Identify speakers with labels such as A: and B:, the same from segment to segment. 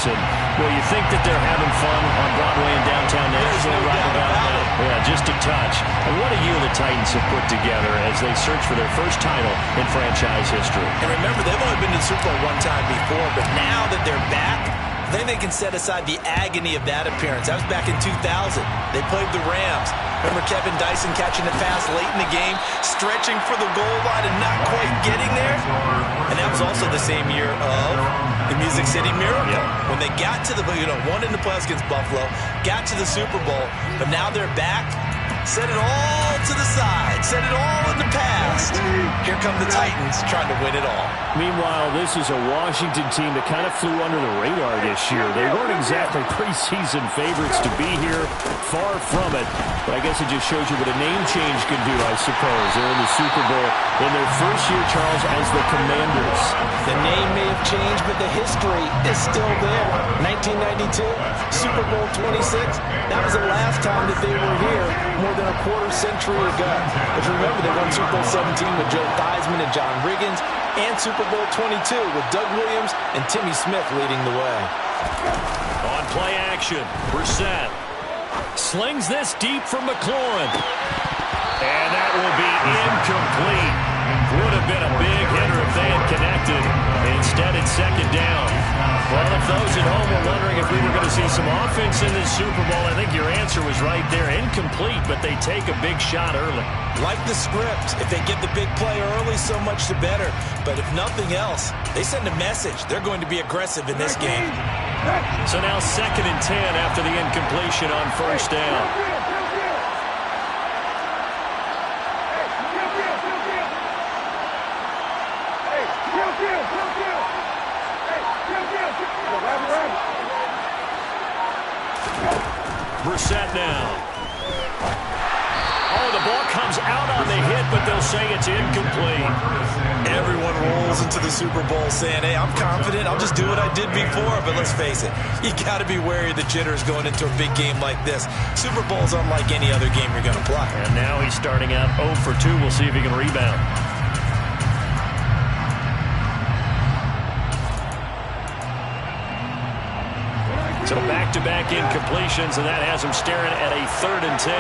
A: And, well, you think that they're having fun on Broadway in downtown Nashville right about now. Yeah, just a touch. And what a year the Titans have put together as they search for their first title in franchise history.
B: And remember, they've only been to the Super Bowl one time before, but now that they're back, then they can set aside the agony of that appearance. That was back in 2000. They played the Rams. Remember Kevin Dyson catching a pass late in the game, stretching for the goal line and not quite getting there? And that was also the same year of the Music City Miracle. When they got to the, won in the playoffs against Buffalo, got to the Super Bowl, but now they're back. Set it all to the side. Set it all in the past. Here come the Titans trying to win it all.
A: Meanwhile, this is a Washington team that kind of flew under the radar this year. They weren't exactly preseason favorites to be here. Far from it. But I guess it just shows you what a name change can do, I suppose. They're in the Super Bowl in their first year, Charles, as the Commanders.
C: The name may have changed, but the history is still there. 1992, Super Bowl 26. That was the last time that they were here more than a quarter century ago. If you remember, they won Super Bowl 17 with Joe Theismann and John Riggins, and Super Bowl 22 with Doug Williams and Timmy Smith leading the way.
A: On play action, Brissett slings this deep from McLaurin. And that will be incomplete. Would have been a big hitter if they had connected. Instead, it's second down. Well, if those at home were wondering if we were going to see some offense in this Super Bowl, I think your answer was right there. Incomplete, but they take a big shot early.
B: Like the script, if they get the big play early, so much the better. But if nothing else, they send a message. They're going to be aggressive in this game.
A: So now 2nd and 10 after the incompletion on first down. Brissett now. Oh, the ball comes out on the hit, but they'll say it's incomplete.
B: Everyone rolls into the Super Bowl saying, hey, I'm confident. I'll just do what I did before. But let's face it, you got to be wary of the jitters going into a big game like this. Super Bowl's unlike any other game you're going to play.
A: And now he's starting out 0 for 2. We'll see if he can rebound. So back-to-back incompletions, and that has him staring at a 3rd and 10.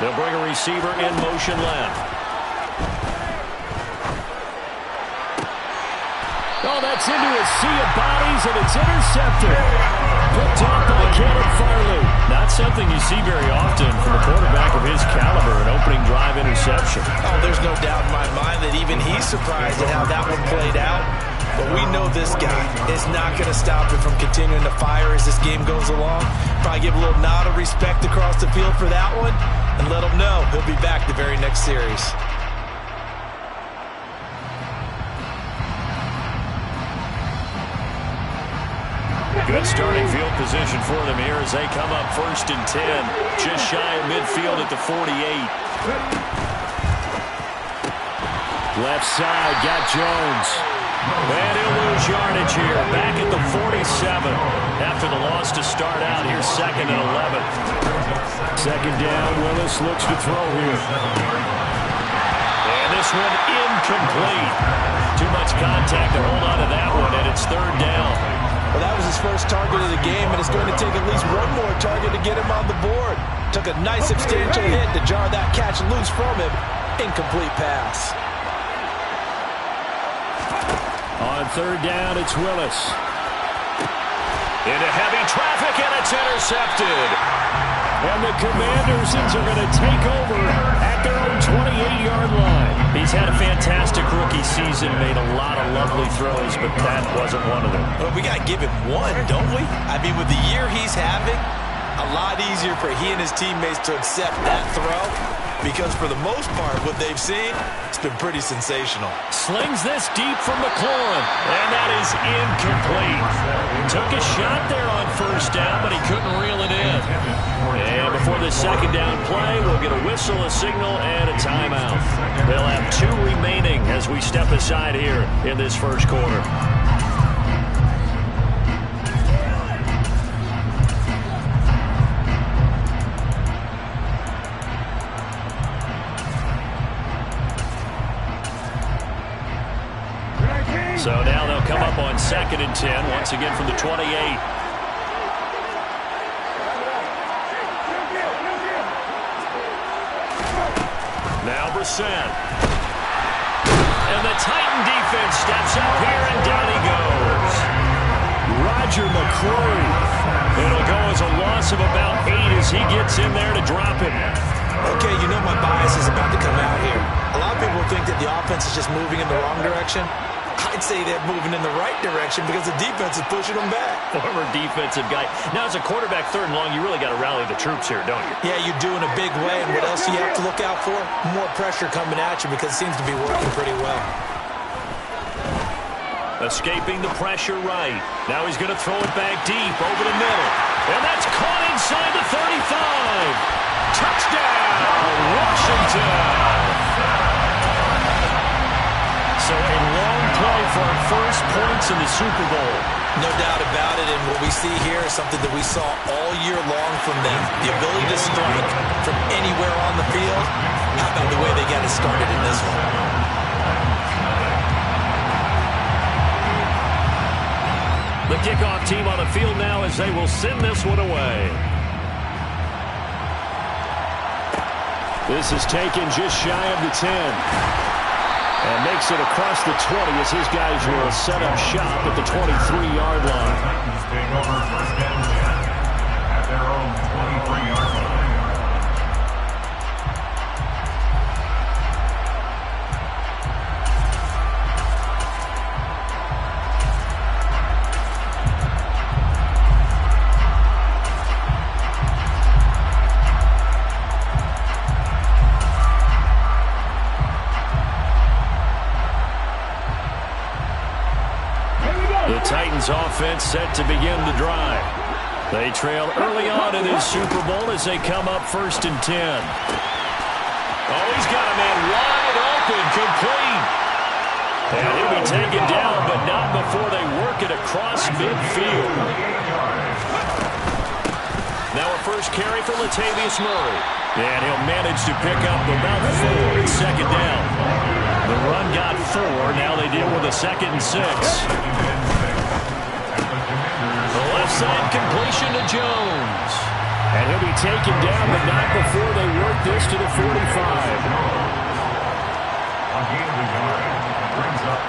A: They'll bring a receiver in motion left. Oh, that's into a sea of bodies, and it's intercepted. Picked off by Caleb Farley. Not something you see very often from a quarterback of his caliber, an opening drive interception.
B: Oh, there's no doubt in my mind that even he's surprised at how that one played out. But we know this guy is not going to stop him from continuing to fire as this game goes along. Probably give a little nod of respect across the field for that one and let him know he'll be back the very next series.
A: Good starting field position for them here as they come up 1st and 10. Just shy of midfield at the 48. Left side, got Jones. And he'll lose yardage here. Back at the 47 after the loss to start out. Here's 2nd and 11. 2nd down. Willis looks to throw here. And this one incomplete. Too much contact to hold on to that one, and it's 3rd down.
C: Well, that was his first target of the game, and it's going to take at least one more target to get him on the board. Took a nice substantial hit to jar that catch loose from him. Incomplete pass.
A: On 3rd down, it's Willis. Into heavy traffic, and it's intercepted. And the Commanders are going to take over at their own 28-yard line. He's had a fantastic rookie season, made a lot of lovely throws, but that wasn't one of them.
B: Well, we got to give him one, don't we? I mean, with the year he's having, a lot easier for he and his teammates to accept that throw. Because for the most part, what they've seen, it's been pretty sensational.
A: Slings this deep from McLaurin, and that is incomplete. Took a shot there on 1st down, but he couldn't reel it in. And before the 2nd down play, we'll get a whistle, a signal, and a timeout. They'll have 2 remaining as we step aside here in this first quarter. So now they'll come up on 2nd and 10, once again from the 28. Now Brissett. And the Titan defense steps up here, and down he goes. Roger McCreary. It'll go as a loss of about 8 as he gets in there to drop him.
B: Okay, you know my bias is about to come out here. A lot of people think that the offense is just moving in the wrong direction. I'd say they're moving in the right direction because the defense is pushing them back.
A: Former defensive guy. Now, as a quarterback 3rd and long, you really got to rally the troops here, don't you?
B: Yeah, you do in a big way. And what else do you have to look out for? More pressure coming at you because it seems to be working pretty well.
A: Escaping the pressure right. Now he's going to throw it back deep over the middle. And that's caught inside the 35. Touchdown, Washington. So a long play for our first points in the Super Bowl.
B: No doubt about it, and what we see here is something that we saw all year long from them. The ability to strike from anywhere on the field. How about the way they got it started in this one?
A: The kickoff team on the field now as they will send this one away. This is taken just shy of the 10. And makes it across the 20 as his guys will set up shop at the 23-yard line.
D: Titans take over 1st and 10 at their own 23-yard line.
A: Offense set to begin the drive. They trail early on in this Super Bowl as they come up 1st and 10. Oh, he's got a man wide open, complete. And he'll be taken down, but not before they work it across midfield. Now a first carry for Latavius Murray. And he'll manage to pick up about 4 at 2nd down. The run got 4. Now they deal with a 2nd and 6. Side completion to Jones. And he'll be taken down, but not before they work this to the 45.
D: On gain of a yard, brings up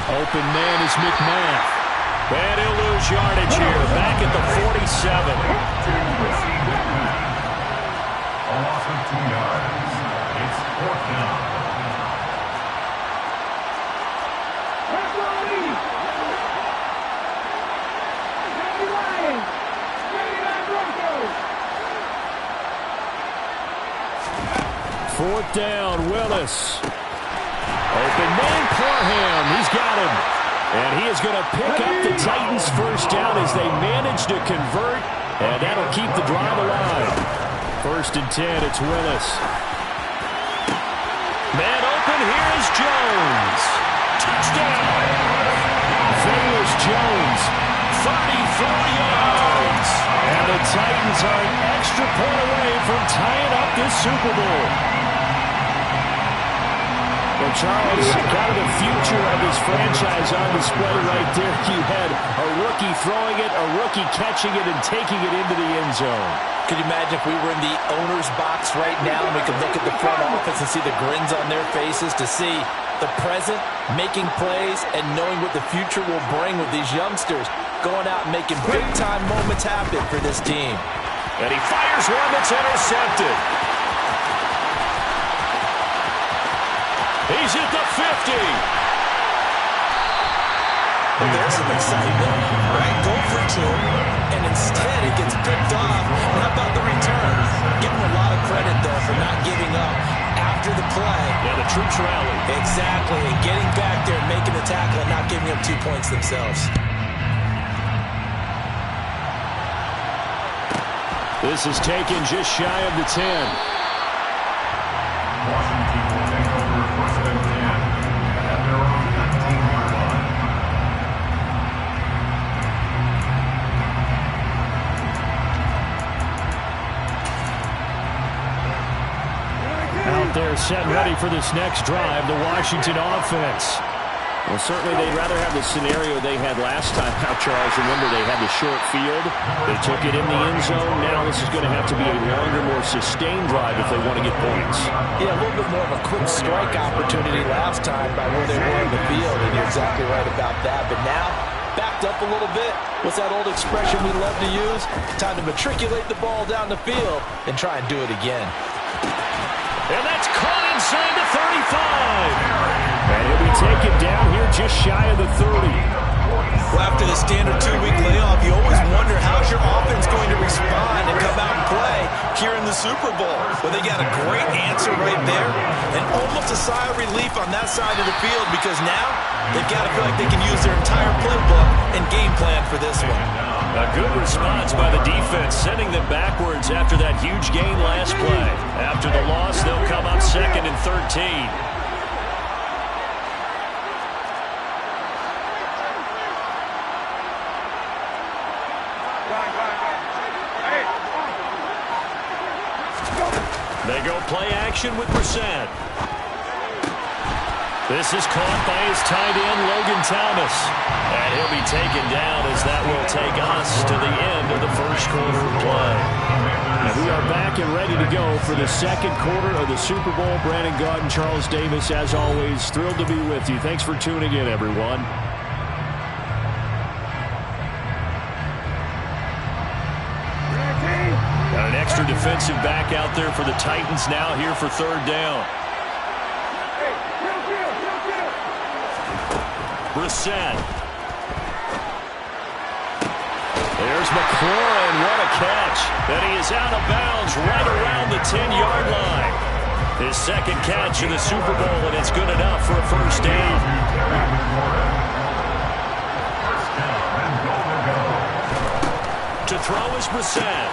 A: Open man is McMath. And he'll lose yardage here, back at the 47.
D: A loss of 2 yards. It's 4th down.
A: Fourth down, Willis. Open man, Parham. He's got him. And he is going to pick up the Titans' first down as they manage to convert. And that'll keep the drive alive. 1st and 10, it's Willis. Man open, here is Jones. Touchdown! Velus Jones, 34 yards. And the Titans are an extra point away from tying up this Super Bowl. Well, Charles, kind of the future of this franchise on display right there. You had a rookie throwing it, a rookie catching it, and taking it into the end zone.
B: Could you imagine if we were in the owner's box right now and we could look at the front office and see the grins on their faces, to see the present making plays and knowing what the future will bring with these youngsters going out and making big-time moments happen for this team.
A: And he fires one that's intercepted. He's at the 50.
B: Well, there's some excitement, right? Go for 2, and instead it gets picked off. How about the return? Give him a lot of credit, though, for not giving up after the play.
A: Yeah, the troops rally.
B: Exactly, and getting back there and making the tackle and not giving up 2 points themselves.
A: This is taken just shy of the 10.
D: Washington will take over 1st and 10 at their own 19-yard line.
A: They're set and ready for this next drive, the Washington offense.
E: Well, certainly they'd rather have the scenario they had last time out, Charles. Remember, they had the short field. They took it in the end zone. Now this is going to have to be a longer, more sustained drive if they want to get points.
C: Yeah, a little bit more of a quick strike opportunity last time by where they were in the field, and you're exactly right about that. But now, backed up a little bit. What's that old expression we love to use? Time to matriculate the ball down the field and try and do it again.
A: And that's caught inside the 35. And he'll be taken down here just shy of the 30.
B: Well, after the standard 2-week layoff, you always wonder how's your offense going to respond and come out and play here in the Super Bowl. Well, they got a great answer right there and almost a sigh of relief on that side of the field because now they've got to feel like they can use their entire playbook and game plan for this one.
A: A good response by the defense, sending them backwards after that huge gain last play. After the loss, they'll come up 2nd and 13. They go play action with Brissett. This is caught by his tight end, Logan Thomas. And he'll be taken down as that will take us to the end of the first quarter of play. And we are back and ready to go for the second quarter of the Super Bowl. Brandon Gaudin and Charles Davis, as always, thrilled to be with you. Thanks for tuning in, everyone. Got an extra defensive back out there for the Titans now here for third down. Brissett. There's McLaurin. What a catch. And he is out of bounds right around the 10-yard line. His second catch in the Super Bowl, and it's good enough for a first down. To throw is Brissett.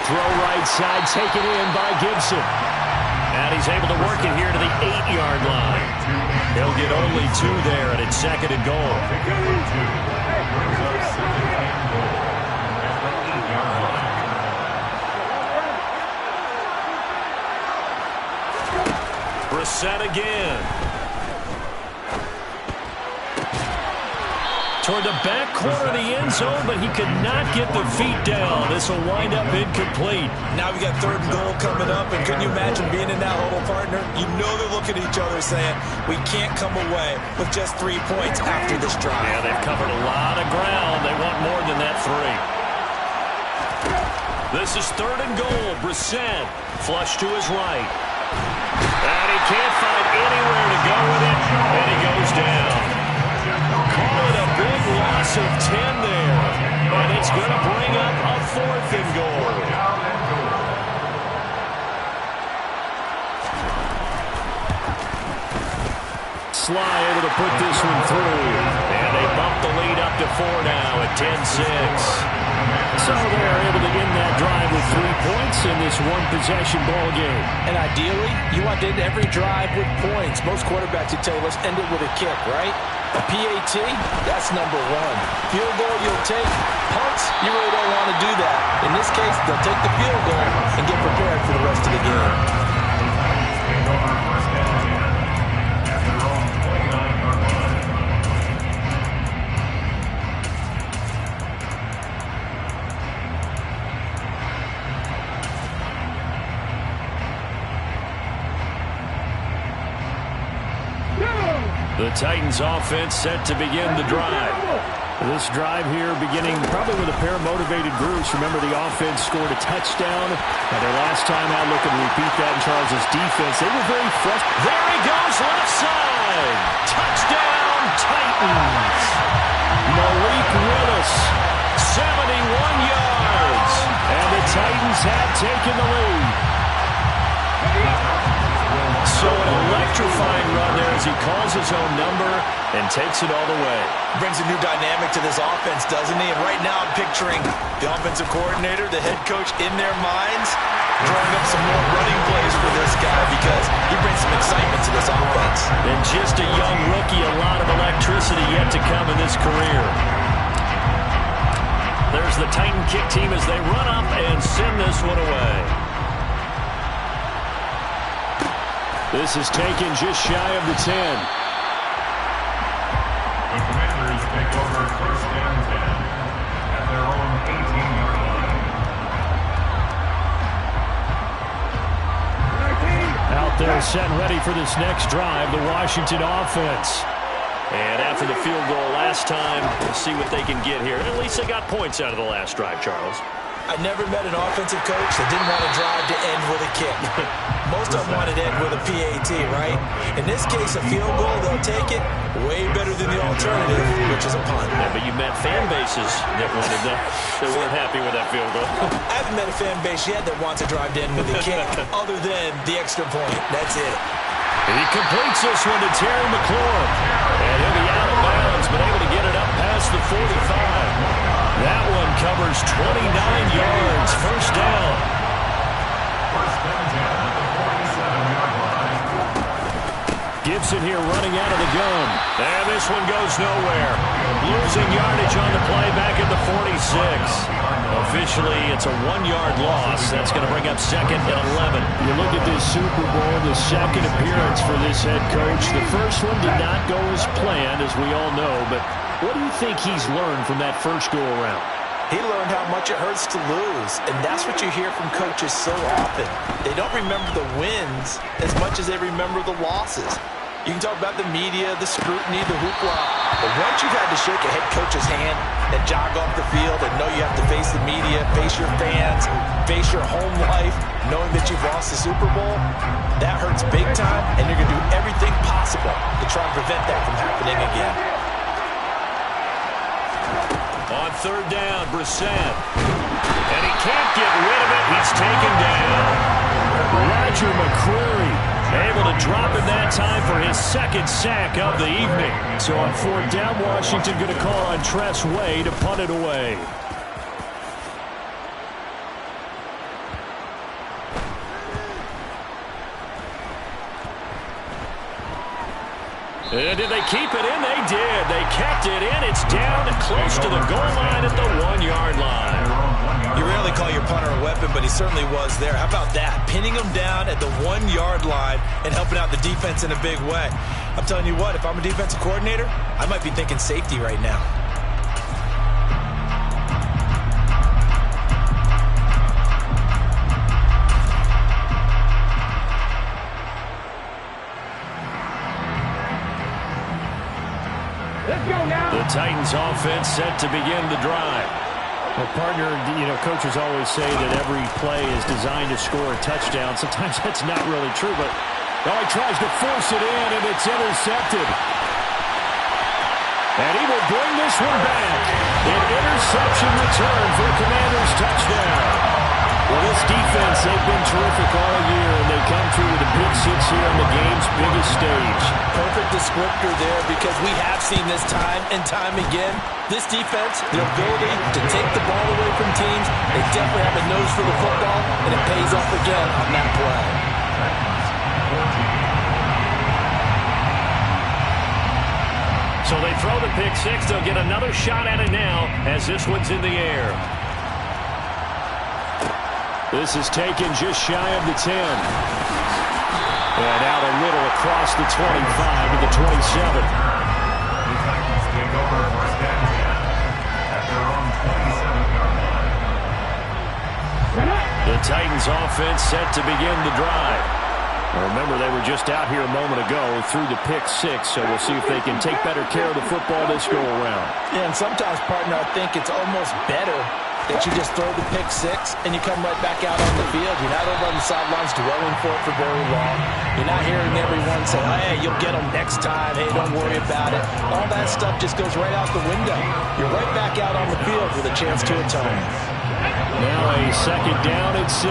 A: Throw right side, taken in by Gibson. And he's able to work it here to the 8-yard line. He'll get only 2 there, and it's 2nd and goal. Brissett again. Toward the back corner of the end zone, but he could not get the feet down. This will wind up incomplete.
B: Now we got 3rd and goal coming up, and couldn't you imagine being in that huddle, partner? You know they're looking at each other saying, we can't come away with just 3 points after this drive.
A: Yeah, they've covered a lot of ground. They want more than that 3. This is 3rd and goal. Brissett, flush to his right. And he can't find anywhere to go with it, and he goes down. Call it a big loss of 10 there, and it's going to bring up a 4th and goal. Sly able to put this one through, and they bump the lead up to 4 now at 10-6. So they're able to end that drive with 3 points in this one-possession ball game.
C: And ideally, you want to end every drive with points. Most quarterbacks would tell you, let's end it with a kick, right? A PAT, that's number 1. Field goal you'll take. Punts, you really don't want to do that. In this case, they'll take the field goal and get prepared for the rest of the game.
A: The Titans offense set to begin the drive. This drive here beginning probably with a pair of motivated groups. Remember, the offense scored a touchdown. Now their last time out, looking to repeat that in Charles' defense. They were very frustrated. There he goes, left side. Touchdown, Titans. Malik Willis, 71 yards. And the Titans have taken the lead. So an electrifying run there as he calls his own number and takes it all the way.
B: Brings a new dynamic to this offense, doesn't he? And right now I'm picturing the offensive coordinator, the head coach in their minds, drawing up some more running plays for this guy because he brings some excitement to this offense.
A: And just a young rookie, a lot of electricity yet to come in this career. There's the Titan kick team as they run up and send this one away.
E: This is taken just shy of the 10.
D: The Commanders take over first and 10 at their own 18-yard line.
A: Out there set and ready for this next drive, the Washington offense. And after the field goal last time, we'll see what they can get here. At least they got points out of the last drive, Charles.
B: I never met an offensive coach that didn't want to drive to end with a kick. Most of them wanted to end with a PAT, right? In this case, a field goal, they'll take it way better than the alternative, which is a punt.
A: Yeah, but you met fan bases that wanted that. They weren't happy with that field goal.
B: I haven't met a fan base yet that wants to drive to end with a kick other than the extra point. That's it.
A: He completes this one to Terry McLaurin. And he'll be out of bounds, but able to get it up past the 45. That one covers 29 yards. First down.
D: First and 10 at the 47-yard line.
A: Gibson here running out of the gun. And this one goes nowhere. Losing yardage on the play back at the 46. Officially, it's a 1-yard loss. That's going to bring up second and 11.
E: You look at this Super Bowl, the second appearance for this head coach. The first one did not go as planned, as we all know. But what do you think he's learned from that first go-around?
B: He learned how much it hurts to lose, and that's what you hear from coaches so often. They don't remember the wins as much as they remember the losses. You can talk about the media, the scrutiny, the hoopla, but once you've had to shake a head coach's hand and jog off the field and know you have to face the media, face your fans, face your home life, knowing that you've lost the Super Bowl, that hurts big time, and you're going to do everything possible to try and prevent that from happening again.
A: On third down, Brissett. And he can't get rid of it. He's taken down. Roger McCreary able to drop in that time for his second sack of the evening.
E: So on fourth down, Washington going to call on Tress Way to punt it away.
A: And did they keep it in? They did. They kept it in. It's down and close to the goal line at the 1-yard line.
B: You rarely call your punter a weapon, but he certainly was there. How about that? Pinning him down at the 1-yard line and helping out the defense in a big way. I'm telling you what, if I'm a defensive coordinator, I might be thinking safety right now.
A: The Titans offense set to begin the drive.
E: Well, partner, coaches always say that every play is designed to score a touchdown. Sometimes that's not really true, but he tries to force it in, and it's intercepted. And he will bring this one back. An interception return for a Commanders touchdown. Well, this defense, they've been terrific all year, and they come through with a big six here on the game's biggest stage.
B: Perfect descriptor there, because we have seen this time and time again. This defense, their ability to take the ball away from teams, they definitely have a nose for the football, and it pays off again on that play.
A: So they throw the pick six. They'll get another shot at it now as this one's in the air.
E: This is taken just shy of the 10. And out a little across the 25 to the 27.
D: The Titans take over first and 10 at their own 27-yard line.
A: The Titans offense set to begin the drive.
E: Well, remember, they were just out here a moment ago through the pick six, so we'll see if they can take better care of the football this go-around.
C: Yeah, and sometimes, partner, I think it's almost better that you just throw the pick six and you come right back out on the field. You're not over on the sidelines dwelling for it for very long. You're not hearing everyone say, hey, you'll get them next time. Hey, don't worry about it. All that stuff just goes right out the window. You're right back out on the field with a chance to atone.
E: Now a second down at 6.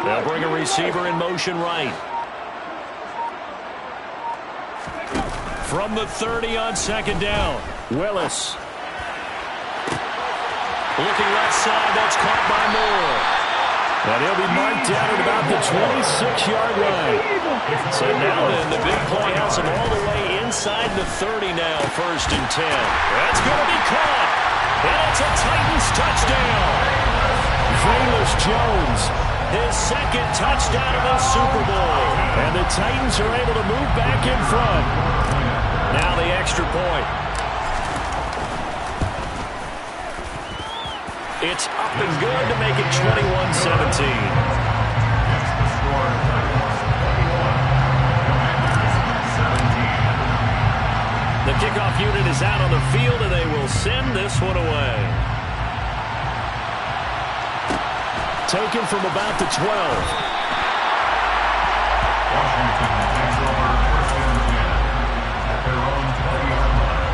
A: They'll bring a receiver in motion right. From the 30 on second down,
E: Willis.
A: Looking left side, that's caught by Moore.
E: And he'll be marked down at about the 26-yard line.
A: So now then, the big play has him all the way inside the 30 now, 1st and 10. That's going to be caught. And it's a Titans touchdown.
E: Velus Jones,
A: his 2nd touchdown of the Super Bowl.
E: And the Titans are able to move back in front.
A: Now the extra point. It's up and good to make it 21-17. The kickoff unit is out on the field, and they will send this one away.
E: Taken from about the 12.
D: Washington takes over 1st and 10 at their own 20-yard line.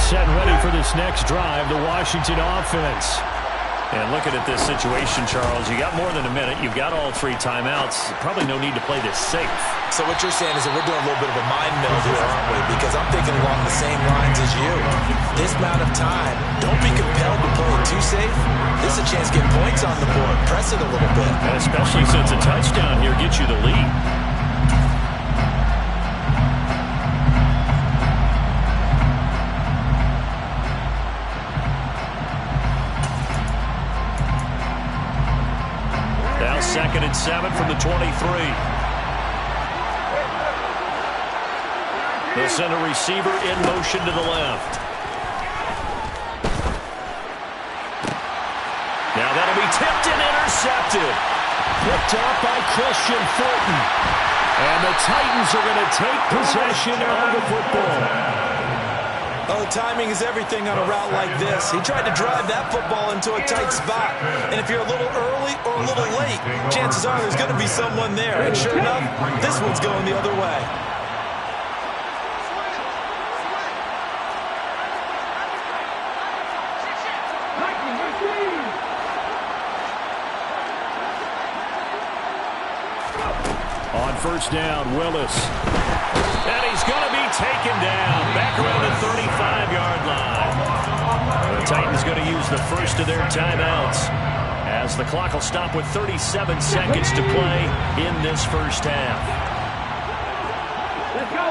E: Set and ready for this next drive, the Washington offense.
A: And looking at this situation, Charles, you got more than a minute. You've got all 3 timeouts. Probably no need to play this safe.
B: So what you're saying is that we're doing a little bit of a mind meld here, aren't we? Because I'm thinking along the same lines as you. This amount of time, don't be compelled to play it too safe. This is a chance to get points on the board. Press it a little bit.
A: And especially since a touchdown here gets you the lead. Now 2nd and 7 from the 23. They'll send a receiver in motion to the left. Now that'll be tipped and intercepted.
E: Picked up by Christian Fulton. And the Titans are going to take possession of the football.
B: Oh, timing is everything on a route like this. He tried to drive that football into a tight spot. And if you're a little early or a little late, chances are there's going to be someone there. And sure enough, this one's going the other way.
E: On 1st down, Willis.
A: And he's going to be taken down back around the 35-yard line. The Titans going to use the first of their timeouts as the clock will stop with 37 seconds to play in this first half.
F: Let's go.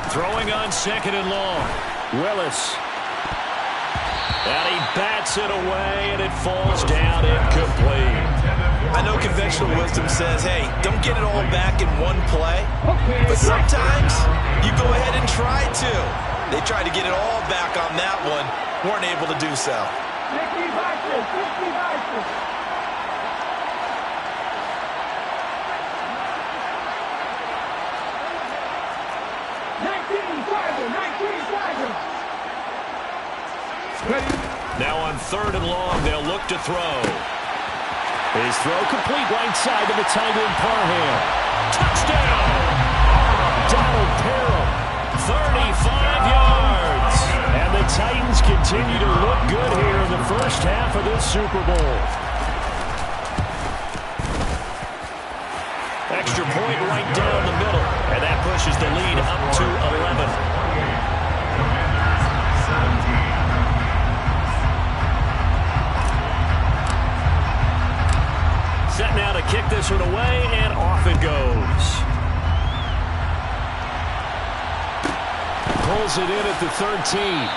A: Throwing on 2nd and long.
E: Willis.
A: And he bats it away, and it falls down incomplete.
B: I know conventional wisdom says, hey, don't get it all back in one play. But sometimes you go ahead and try to. They tried to get it all back on that one. Weren't able to do so.
A: Now on 3rd and long, they'll look to throw.
E: His throw complete right side to the tight end Parham.
A: Touchdown!
E: Donald Parham.
A: 35 yards.
E: And the Titans continue to look good here in the first half of this Super Bowl.
A: Extra point right down the middle. And that pushes the lead up to 11. Set now to kick this one away, and off it goes.
E: Pulls it in at the 13.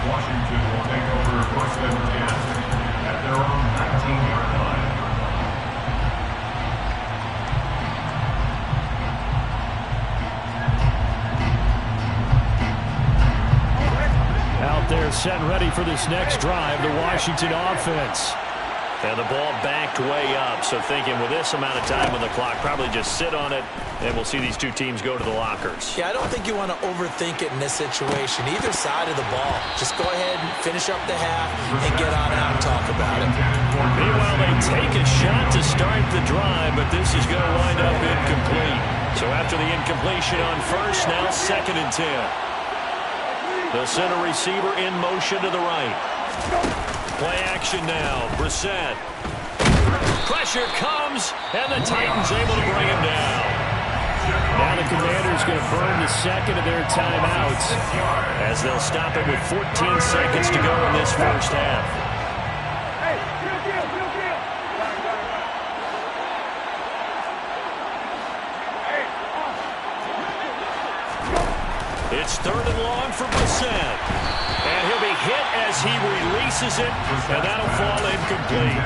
D: Washington will take over 1st and 10 at their own 19-yard line.
E: Out there set and ready for this next drive, the Washington offense.
A: And the ball backed way up, so thinking with this amount of time on the clock, probably just sit on it, and we'll see these 2 teams go to the lockers.
B: Yeah, I don't think you want to overthink it in this situation. Either side of the ball. Just go ahead and finish up the half and get on out and talk about it.
A: Meanwhile, they take a shot to start the drive, but this is going to wind up incomplete. So after the incompletion on 1st, now 2nd and 10. The center receiver in motion to the right. Play action now. Brissett. Pressure comes, and the Titans able to bring him down. Now the Commanders going to burn the second of their timeouts as they'll stop it with 14 seconds to go in this first half. It's 3rd and long for Brissett. And he'll be hit as he releases it, and that'll fall incomplete.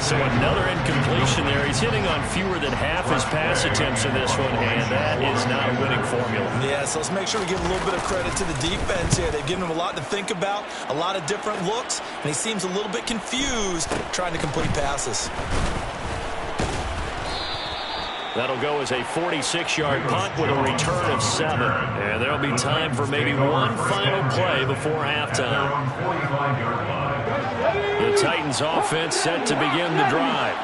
A: So another incompletion there. He's hitting on fewer than half his pass attempts in this one, and that is not a winning formula.
B: Yeah, so let's make sure we give a little bit of credit to the defense here. They've given him a lot to think about, a lot of different looks, and he seems a little bit confused trying to complete passes.
A: That'll go as a 46-yard punt with a return of 7. And there'll be time for maybe one final play before halftime. The Titans offense set to begin the drive.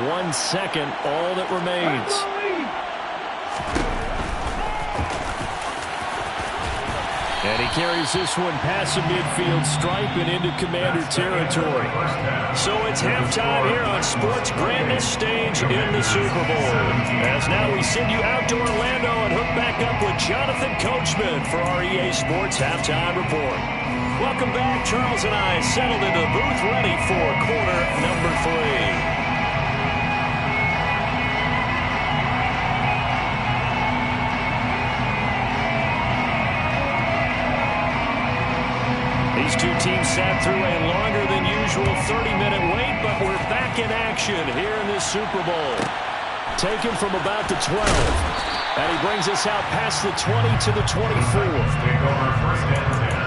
A: 1 second, all that remains. And he carries this one past the midfield stripe and into Commander territory. So it's halftime here on Sports' grandest stage in the Super Bowl. As now we send you out to Orlando and hook back up with Jonathan Coachman for our EA Sports Halftime Report. Welcome back. Charles and I settled into the booth ready for quarter number 3. These two teams sat through a longer than usual 30-minute wait, but we're back in action here in this Super Bowl. Taken from about the 12, and he brings us out past the 20 to the 24.
D: Take over 1st and 10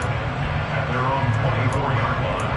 D: at their own 24-yard line.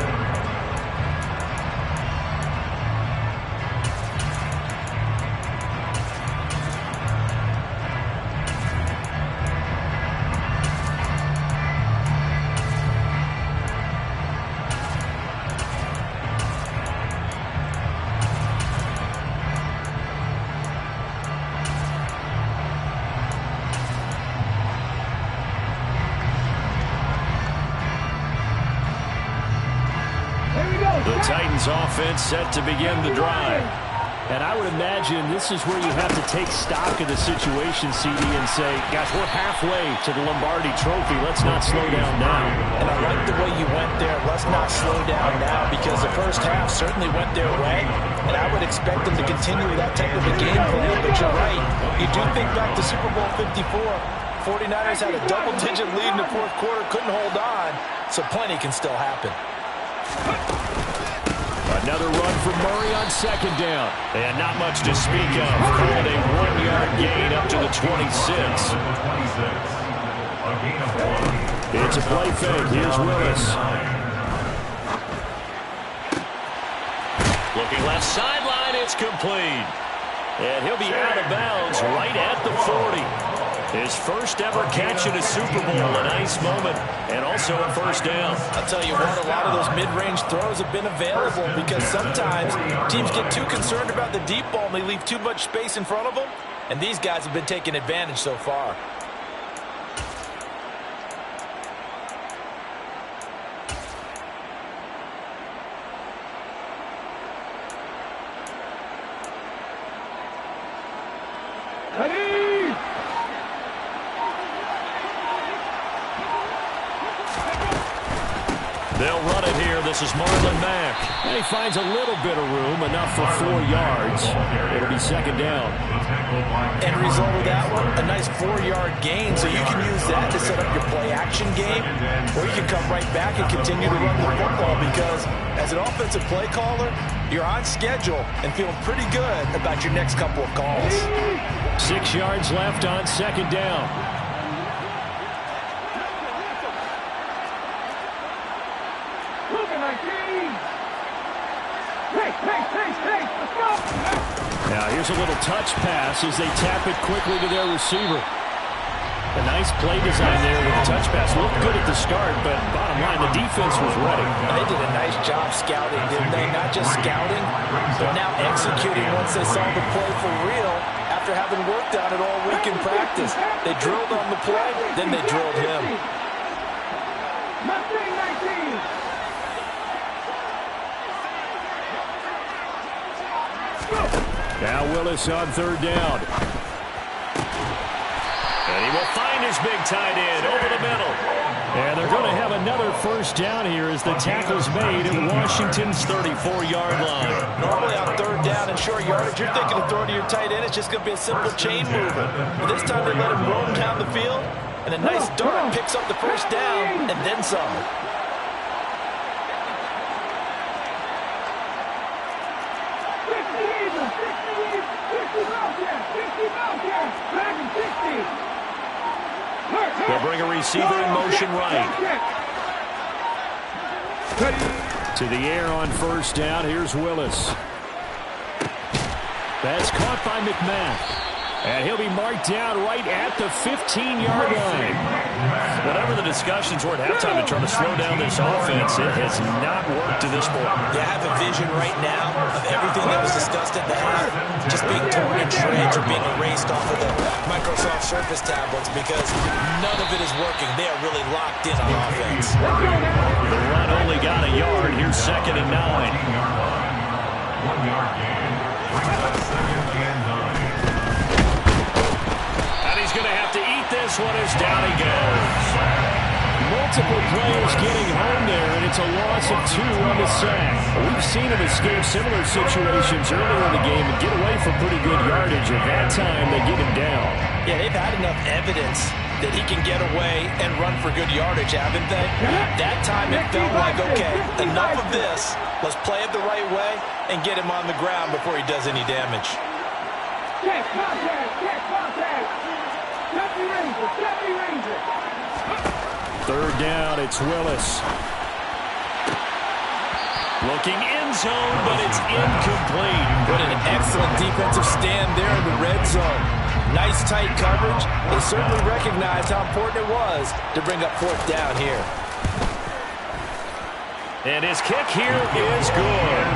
A: The Titans offense set to begin the drive.
E: And I would imagine this is where you have to take stock of the situation, CD, and say, gosh, we're halfway to the Lombardi Trophy. Let's not slow down now.
C: And I like the way you went there. Let's not slow down now, because the first half certainly went their way. And I would expect them to continue that type of a game plan. But you're right. You do think back to Super Bowl 54. 49ers had a double-digit lead in the 4th quarter, couldn't hold on. So plenty can still happen.
A: Another run for Murray on 2nd down. And not much to speak of. Called a 1-yard gain up to the 26.
E: It's a play fake. Here's Willis.
A: Looking left sideline, it's complete. And he'll be out of bounds right at the 40. His first ever catch in a Super Bowl, a nice moment, and also a 1st down.
C: I'll tell you what, a lot of those mid-range throws have been available because sometimes teams get too concerned about the deep ball and they leave too much space in front of them, and these guys have been taking advantage so far.
A: They'll run it here. This is Marlon Mack.
E: And he finds a little bit of room, enough for 4 yards. It'll be 2nd down.
C: End result of that one, a nice 4-yard gain, so you can use that to set up your play-action game, or you can come right back and continue to run the football, because as an offensive play caller, you're on schedule and feeling pretty good about your next couple of calls.
E: 6 yards left on 2nd down. Now here's a little touch pass as they tap it quickly to their receiver. A nice play design there with the touch pass. Looked good at the start, but bottom line, the defense was ready.
C: They did a nice job scouting, didn't they? Not just scouting, but now executing once they saw the play for real after having worked on it all week in practice. They drilled on the play, then they drilled him.
D: Mustang 19.
E: Now Willis on third down.
A: And he will find his big tight end over the middle.
E: And they're going to have another first down here as the tackle's made at Washington's 34-yard line.
C: Normally on third down and short yardage, you're thinking of throwing to your tight end. It's just going to be a simple chain mover. But this time they let him roam down the field, and a nice dart picks up the first down and then some.
A: They'll bring a receiver in motion right.
E: To the air on first down. Here's Willis. That's caught by McMath. And he'll be marked down right at the 15-yard line.
A: Whatever the discussions were at halftime to try to slow down this offense, it has not worked to this point.
B: Yeah, I have a vision right now of everything that was discussed at the half just being torn in shreds or being erased off of the Microsoft Surface tablets because none of it is working. They are really locked in on offense.
A: The run only got a yard. Here's 2nd and 9.
D: 1 yard gain. Brings up 2nd and 9.
A: He's going to have to eat this one as down he goes.
E: Multiple players getting home there, and it's a loss of 2 on the sack. We've seen him escape similar situations earlier in the game and get away for pretty good yardage. At that time, they get him down.
C: Yeah, they've had enough evidence that he can get away and run for good yardage, haven't they? That time it felt like, okay, enough of this. Let's play it the right way and get him on the ground before he does any damage.
D: Check contact, check contact.
E: Third down, it's Willis.
A: Looking end zone, but it's incomplete.
C: What an excellent defensive stand there in the red zone. Nice tight coverage. They certainly recognized how important it was to bring up 4th down here.
A: And his kick here is good.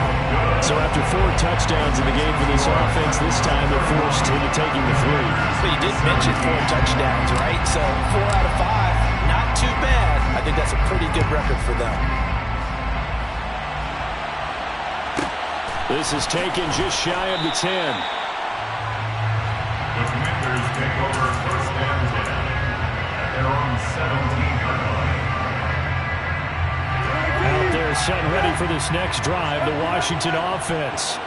E: So after 4 touchdowns in the game for this offense, this time they're forced into taking the 3.
C: But you did mention 4 touchdowns, right? So 4 out of 5, not too bad. I think that's a pretty good record for them.
E: This is taken just shy of the 10.
D: The Commanders take over 1st and 10 at their own 17-yard line.
E: Out there set ready for this next drive, the Washington offense.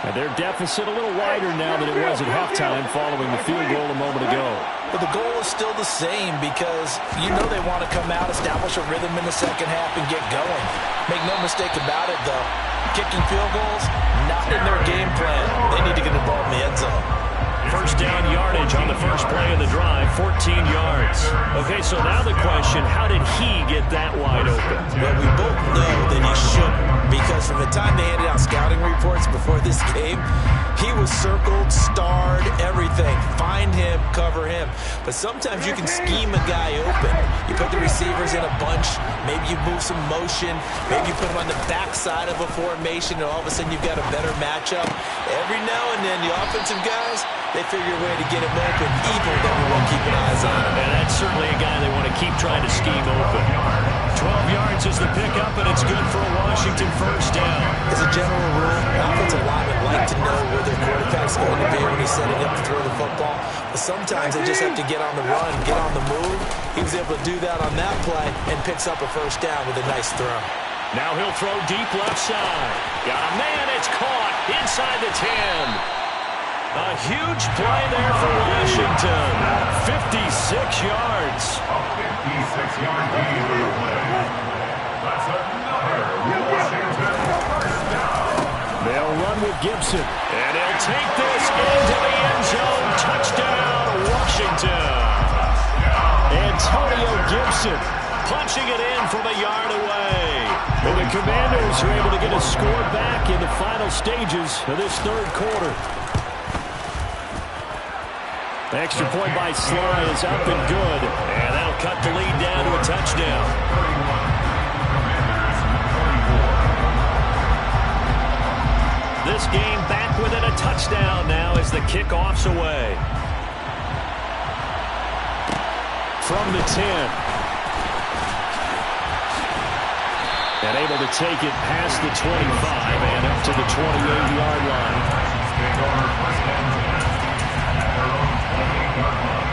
E: And their deficit a little wider now than it was at halftime following the field goal a moment ago.
C: But the goal is still the same because you know they want to come out, establish a rhythm in the second half, and get going. Make no mistake about it, though. Kicking field goals, not in their game plan. They need to get the ball in the end zone.
A: First down yardage on the first play of the drive, 14 yards. Okay, so now the question, how did he get that wide open?
B: Well, we both know that he shouldn't because from the time they handed out scouting reports before this game, he was circled, starred, everything. Find him, cover him. But sometimes you can scheme a guy open. You put the receivers in a bunch. Maybe you move some motion. Maybe you put him on the backside of a formation, and all of a sudden you've got a better matchup. Every now and then, the offensive guys, they figure a way to get him open, even though we won't keep an eyes on him.
A: And that's certainly a guy they want to keep trying to scheme open. 12 yards is the pickup, and it's good for a Washington first down.
B: As a general rule, offensive linemen like to know where their quarterback's going to be when he's setting up to throw the football. But sometimes they just have to get on the run, get on the move. He was able to do that on that play and picks up a first down with a nice throw.
A: Now he'll throw deep left side. Got a man, it's caught inside the 10. A huge play there for Washington. 56 yards.
D: A 56-yard gain for the play. That's another Washington first down.
E: They'll run with Gibson.
A: And he'll take this into the end zone. Touchdown, Washington.
E: Antonio Gibson
A: punching it in from a yard away.
E: And the Commanders are able to get a score back in the final stages of this third quarter. The extra point by Sly is up and good.
A: And that'll cut the lead down to a touchdown.
D: 31.
A: This game back within a touchdown now as the kickoff's away.
E: From the 10. And able to take it past the 25 and up to the 28-yard line.
D: Take over first and 10 at their own 28-yard line.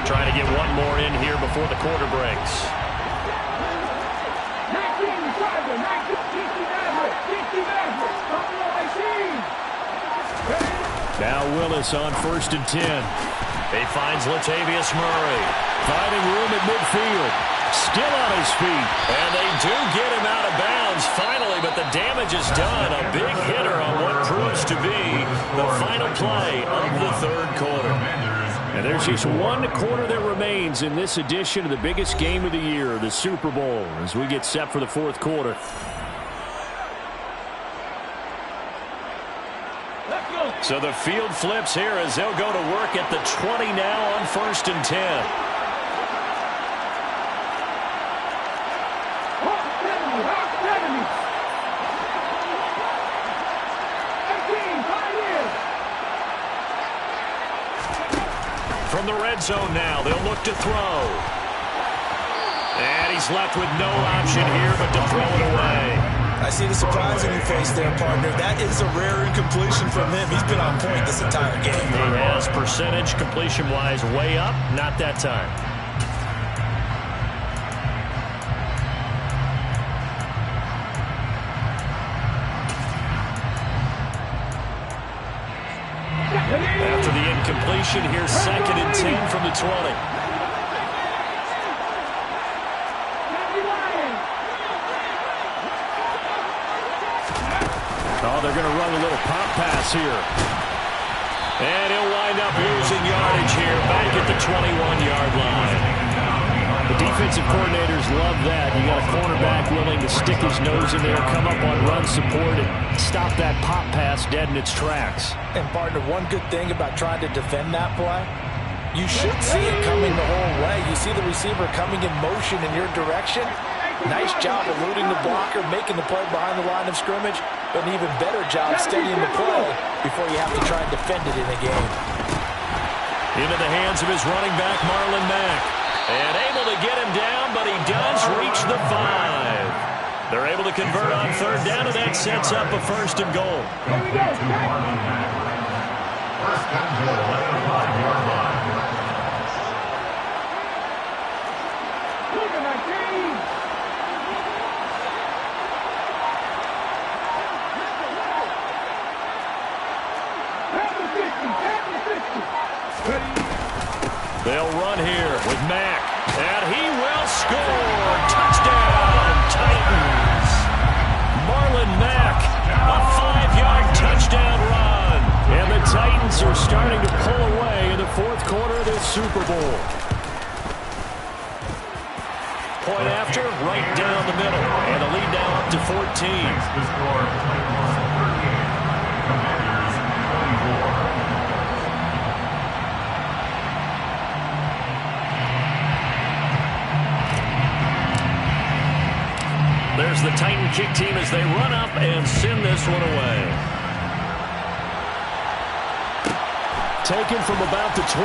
A: Trying to get one more in here before the quarter breaks.
E: Now Willis on 1st and 10.
A: He finds Latavius Murray.
E: Finding room at midfield. Still on his feet.
A: And they do get him out of bounds finally, but the damage is done. A big hitter on what proves to be the final play of the third quarter.
E: And there's just one quarter that remains in this edition of the biggest game of the year, the Super Bowl, as we get set for the fourth quarter.
A: So the field flips here as they'll go to work at the 20 now on 1st and 10. From the red zone now, they'll look to throw. And he's left with no option here but to throw it away.
B: I see the surprise in your face there, partner. That is a rare incompletion from him. He's been on point this entire game.
A: He has percentage completion-wise way up. Not that time. After the incompletion, here's 2nd and 10 from the 20.
E: Oh, they're going to run a little pop pass here.
A: And he'll wind up losing yardage here back at the 21-yard line.
E: The defensive coordinators love that. You got a cornerback willing to stick his nose in there, come up on run support, and stop that pop pass dead in its tracks.
C: And, partner, one good thing about trying to defend that play, you should see it coming the whole way. You see the receiver coming in motion in your direction. Nice job eluding the blocker, making the play behind the line of scrimmage, but an even better job steadying the play before you have to try and defend it in a game.
A: Into the hands of his running back, Marlon Mack. And able to get him down, but he does reach the 5. They're able to convert on 3rd down, and that sets up a 1st and goal.
D: First and goal at the 5-yard line.
A: They'll run here with Mack, and he will score. Touchdown, Titans. Marlon Mack, a 5-yard touchdown run.
E: And the Titans are starting to pull away in the fourth quarter of this Super Bowl.
A: Point after, right down the middle, and the lead now up to 14.
D: The score, Titans 38, Commanders 24.
A: There's the Titan kick team as they run up and send this one away.
E: Taken from about the 12.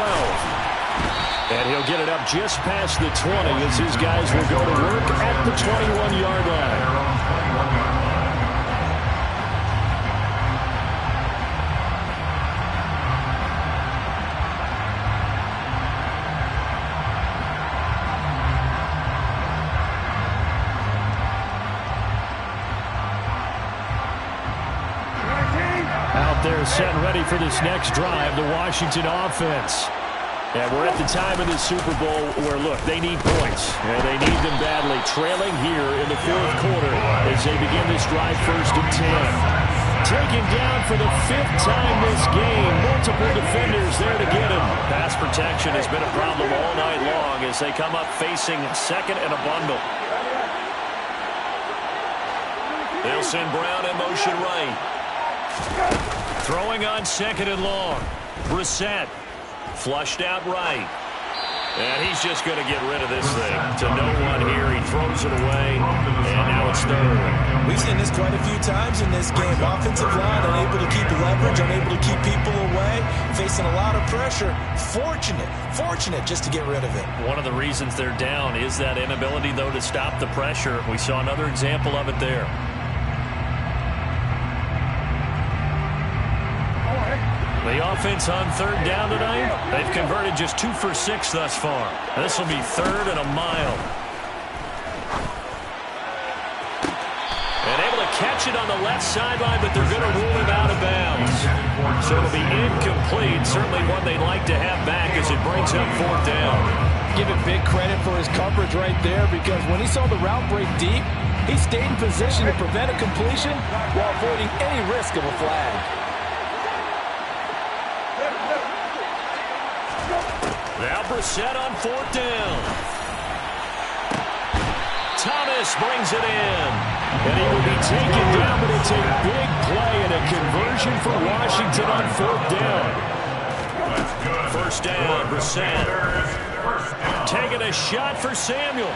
E: And he'll get it up just past the 20 as his guys will go to work at the 21-yard line. They're set and ready for this next drive, the Washington offense. And we're at the time of the Super Bowl where, look, they need points. And they need them badly, trailing here in the fourth quarter as they begin this drive 1st and 10. Taken down for the 5th time this game. Multiple defenders there to get him.
A: Pass protection has been a problem all night long as they come up facing 2nd and a bundle. They'll send Brown in motion right. Throwing on 2nd and long. Brissett. Flushed out right. And he's just going to get rid of this thing. To no one here. He throws it away. And now it's third.
B: We've seen this quite a few times in this game. Offensive line unable to keep leverage, unable to keep people away, facing a lot of pressure. Fortunate just to get rid of it.
A: One of the reasons they're down is that inability, though, to stop the pressure. We saw another example of it there. The offense on third down tonight, they've converted just 2 for 6 thus far. This will be third and a mile. And able to catch it on the left sideline, but they're going to rule him out of bounds. So it'll be incomplete. Certainly one they'd like to have back as it brings up fourth down.
C: Give him big credit for his coverage right there, because when he saw the route break deep, he stayed in position to prevent a completion while avoiding any risk of a flag.
A: Now Brissett on fourth down. Thomas brings it in. And he will be taken down, but it's a big play and a conversion for Washington on fourth down. First down, Brissett. Taking a shot for Samuel.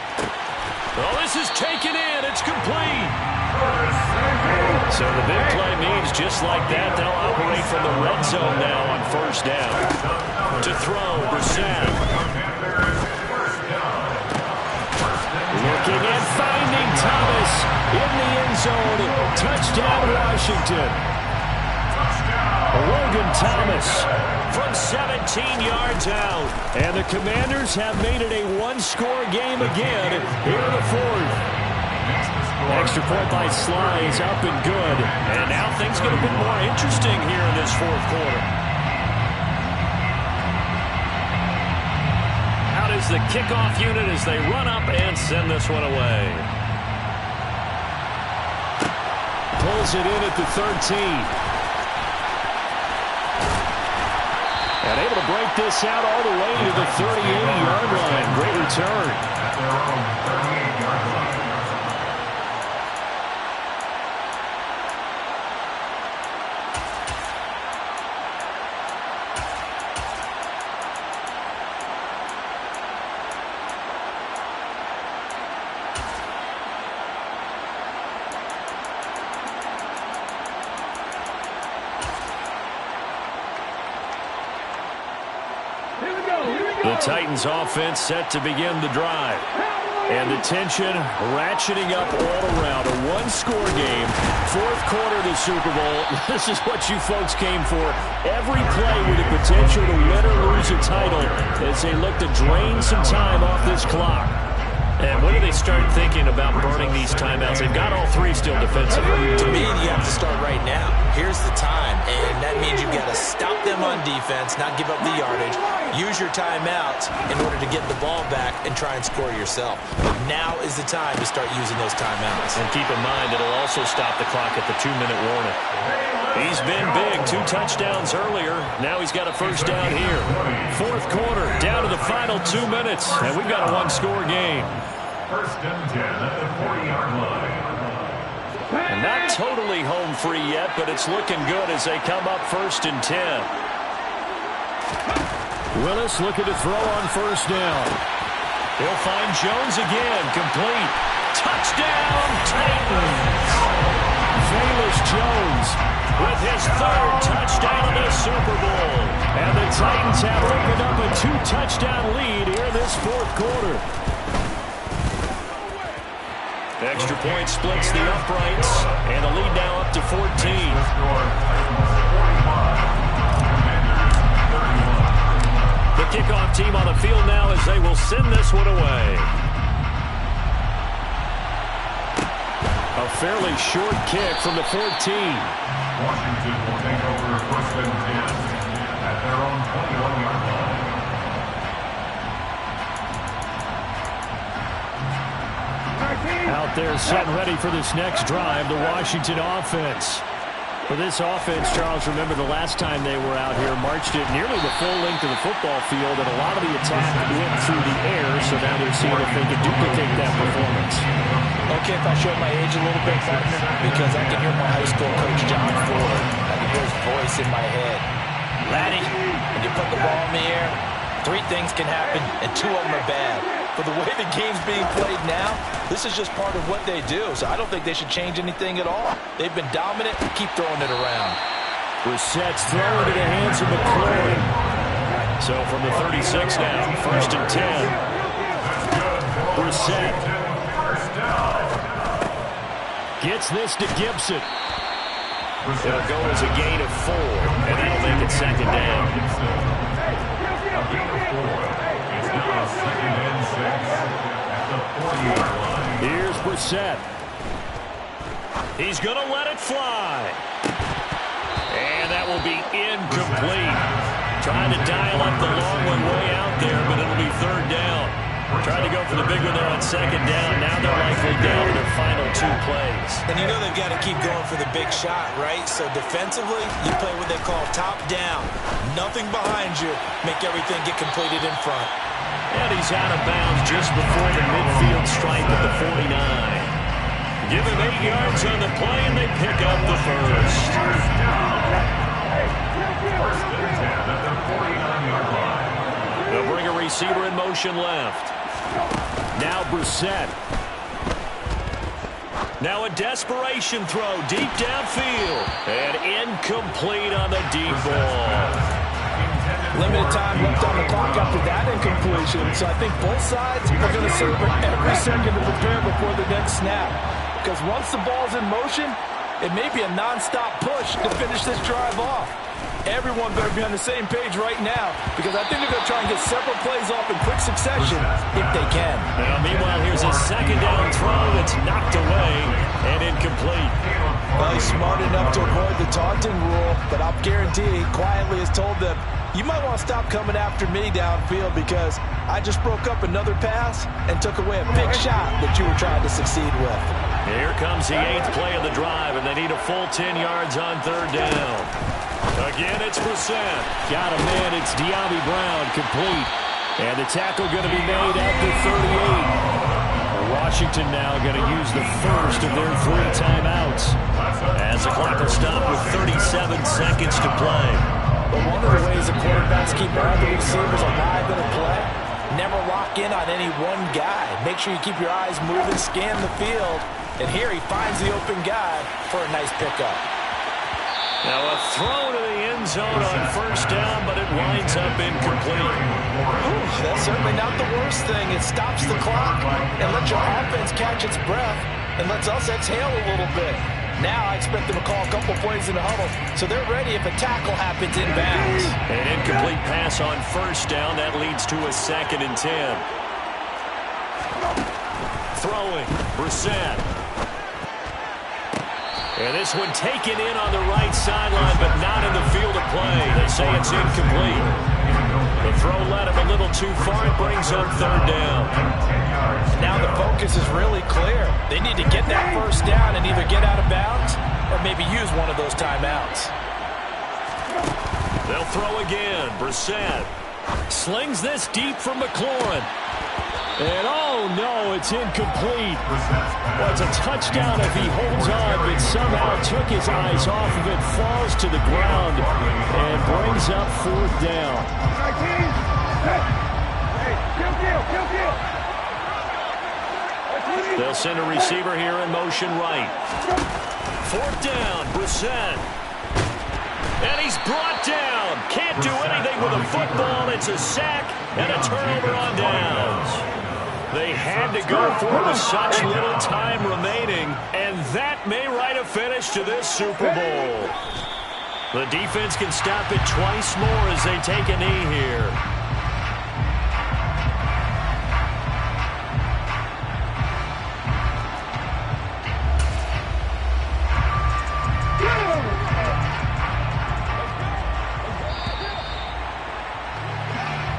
A: Oh, this is taken in. It's complete. So the big play means just like that, they'll operate from the red zone now on first down. To throw, Brissett. Looking and finding Thomas in the end zone. Touchdown, Washington. Logan Thomas from 17 yards out. And the Commanders have made it a one-score game again here in the fourth. Extra point by Sly is up and good. And now things get a bit more interesting here in this fourth quarter. Out is the kickoff unit as they run up and send this one away. Pulls it in at the 13. And able to break this out all the way to the 38-yard line. Great return.
D: At their own 38-yard line.
A: The Titans offense set to begin the drive. And the tension ratcheting up all around. A one-score game. Fourth quarter of the Super Bowl. This is what you folks came for. Every play with the potential to win or lose a title as they look to drain some time off this clock. And when do they start thinking about burning these timeouts? They've got all three still defensively.
B: To me, you have to start right now. Here's the time, and that means you've got to stop them on defense, not give up the yardage, use your timeouts in order to get the ball back and try and score yourself. But now is the time to start using those timeouts.
A: And keep in mind, it'll also stop the clock at the 2-minute warning. He's been big. 2 touchdowns earlier. Now he's got a first down here. Fourth quarter, down to the final 2 minutes, and we've got a one-score game.
D: First and 10 at the 40-yard line.
A: And not totally home free yet, but it's looking good as they come up first and 10. Willis looking to throw on first down. He'll find Jones again, complete. Touchdown, Titans! Velus Jones with his third touchdown in the Super Bowl. And the Titans have opened up a 2-touchdown lead here in this fourth quarter. Extra point splits the uprights, and the lead now up to 14. The kickoff team on the field now as they will send this one away. A fairly short kick from the 14.
D: Washington will take over first and 10 at their own 21-yard line.
A: Out there set and ready for this next drive, the Washington offense. For this offense, Charles, remember the last time they were out here, marched it nearly the full length of the football field, and a lot of the attack went through the air, so now they're seeing if they can duplicate that performance.
C: Okay, if I show my age a little bit, partner, because I can hear my high school coach, John Ford. I can hear his voice in my head.
B: Laddie, when you put the ball in the air, 3 things can happen, and 2 of them are bad. For the way the game's being played now, this is just part of what they do, so I don't think they should change anything at all. They've been dominant. Keep throwing it around.
E: Brissett's throwing to the hands of McLaurin. So from the 36 now, 1st and 10. Brissett gets this to Gibson. It'll go as a gain of 4, and that'll make it 2nd down.
D: A gain of 4. It's now 2nd and 6 at the 40-yard line.
E: Here's Brissett.
A: He's going to let it fly. And that will be incomplete. Trying to dial up the long one way out there, but it'll be 3rd down. Trying to go for the big one there on 2nd down. Now they're likely down to their final 2 plays.
B: And you know they've got to keep going for the big shot, right? So defensively, you play what they call top down. Nothing behind you. Make everything get completed in front.
A: And he's out of bounds just before the midfield stripe at the 49. Give him 8 yards on the play, and they pick up the first.
D: First and 10 at the 49-yard line.
A: They'll bring a receiver in motion left.
E: Now Brissett.
A: Now a desperation throw deep downfield. And incomplete on the deep ball.
C: Limited time left on the clock after that incompletion. So I think both sides are going to savor every second to prepare before the next snap. Because once the ball's in motion, it may be a non-stop push to finish this drive off. Everyone better be on the same page right now, because I think they're going to try and get several plays off in quick succession if they can.
A: Now, meanwhile, here's a 2nd down throw that's knocked away and incomplete.
C: Well, he's smart enough to avoid the taunting rule, but I'll guarantee he quietly has told them, you might want to stop coming after me downfield because I just broke up another pass and took away a big shot that you were trying to succeed with.
A: Here comes the 8th play of the drive, and they need a full 10 yards on 3rd down. Again, it's Brissett.
E: Got a man. It's De'Ami Brown, complete. And the tackle going to be made at the 38. Washington now going to use the first of their 3 timeouts. As the clock will stop with 37 seconds to play.
C: But one of the ways the quarterbacks keep all the receivers alive in a play, never lock in on any one guy. Make sure you keep your eyes moving, scan the field. And here he finds the open guy for a nice pickup.
A: Now a throw to the end zone on 1st down, but it winds up incomplete.
C: That's certainly not the worst thing. It stops the clock and lets your offense catch its breath and lets us exhale a little bit. Now I expect them to call a couple plays in the huddle, so they're ready if a tackle happens inbounds.
A: An incomplete pass on 1st down. That leads to a 2nd and 10. Throwing, Brissett. And this one taken in on the right sideline, but not in the field of play. They say it's incomplete. The throw led him a little too far. It brings up 3rd down.
C: Now the focus is really clear. They need to get that 1st down and either get out of bounds or maybe use one of those timeouts.
A: They'll throw again. Brissett slings this deep from McLaurin.
E: And oh no, it's incomplete. Well, it's a touchdown if he holds on, but somehow took his eyes off of it, falls to the ground, and brings up 4th down.
A: They'll send a receiver here in motion right. 4th down, Brissett. And he's brought down. Can't do anything with a football. It's a sack and a turnover on downs. They had to go for it with such little time remaining, and that may write a finish to this Super Bowl. The defense can stop it twice more as they take a knee here.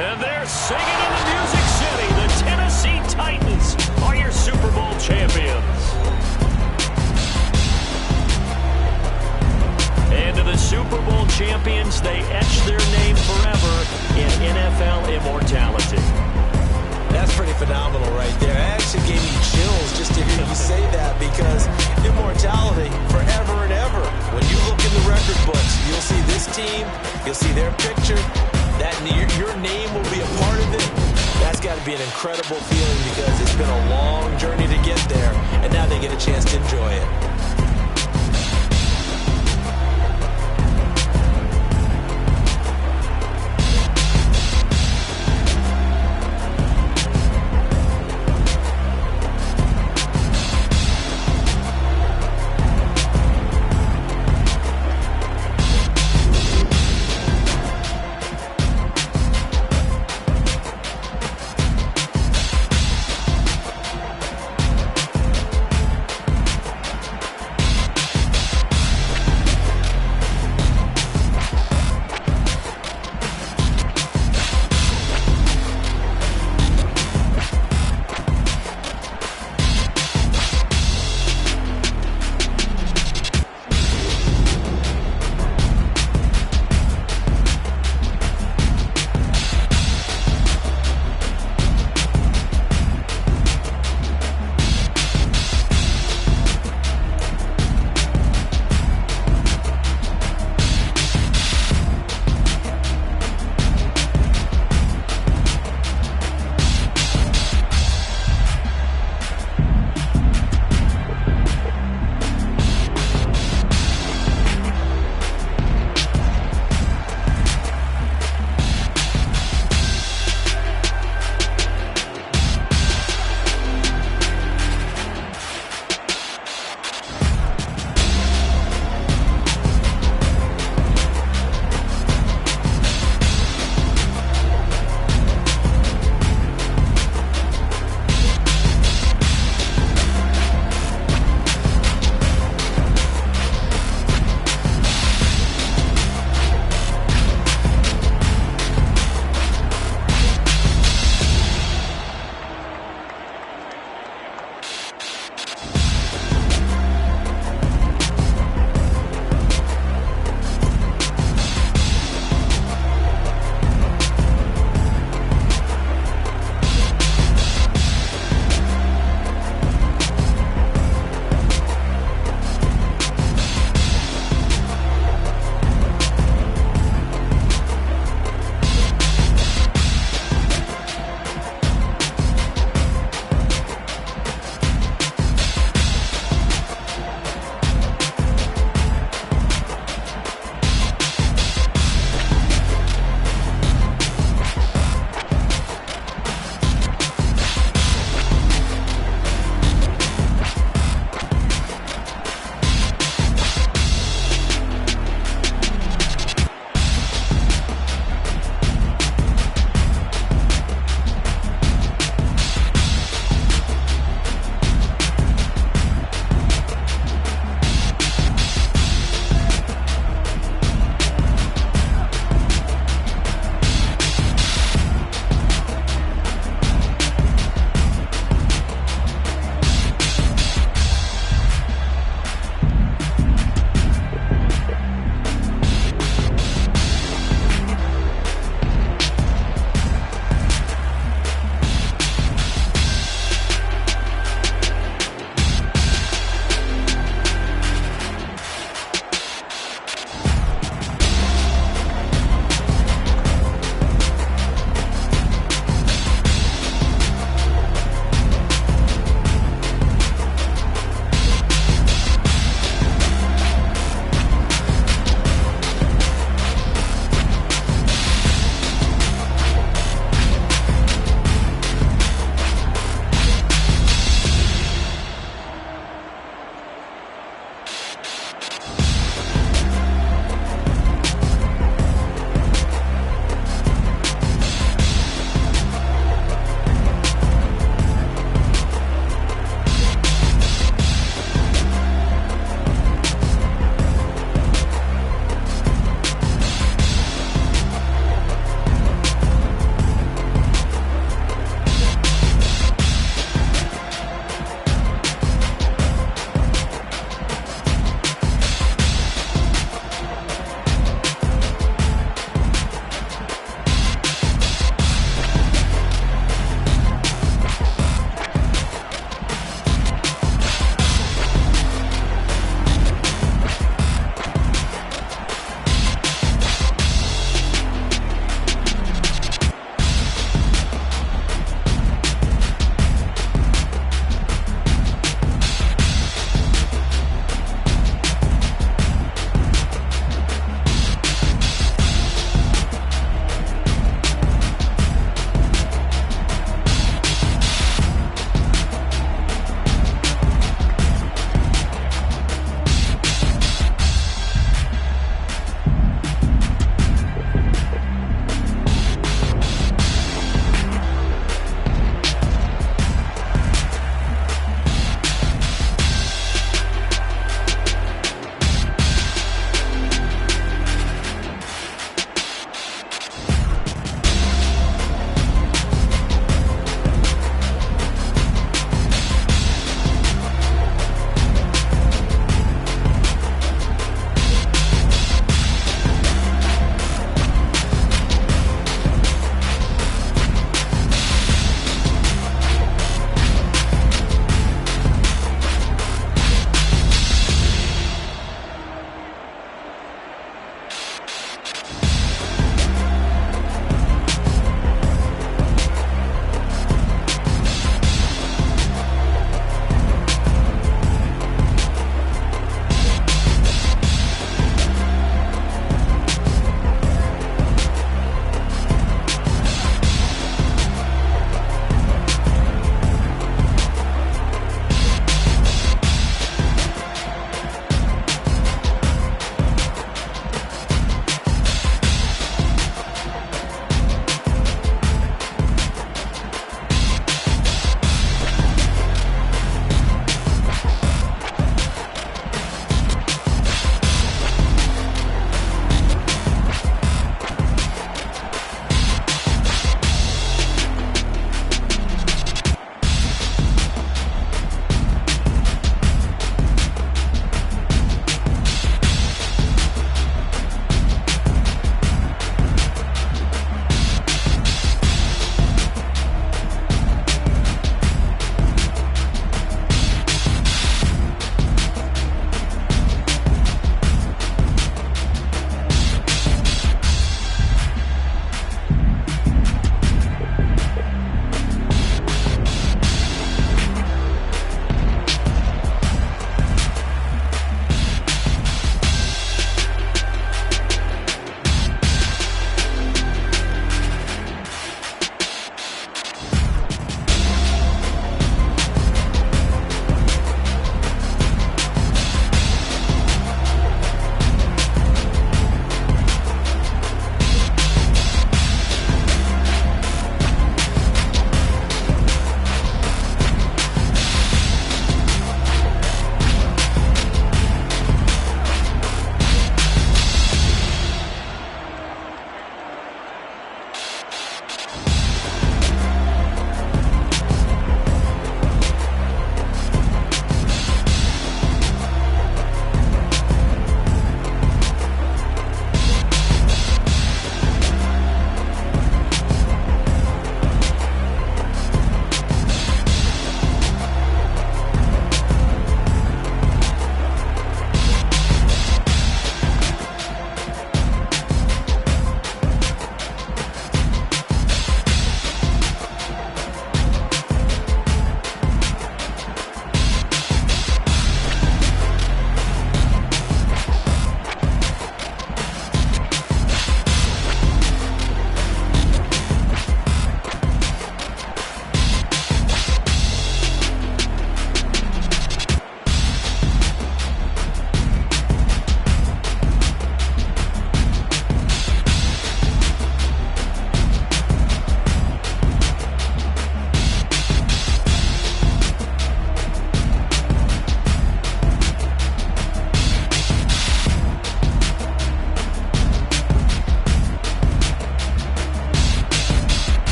A: And they're singing in the Music City. The Tennessee Titans are your Super Bowl champions. And to the Super Bowl champions, they etch their name forever in NFL immortality.
B: That's pretty phenomenal right there. It actually gave me chills just to hear you say that, because immortality forever and ever. When you look in the record books, you'll see this team, you'll see their incredible feeling because it's been a long journey to get there, and now they get a chance to enjoy it.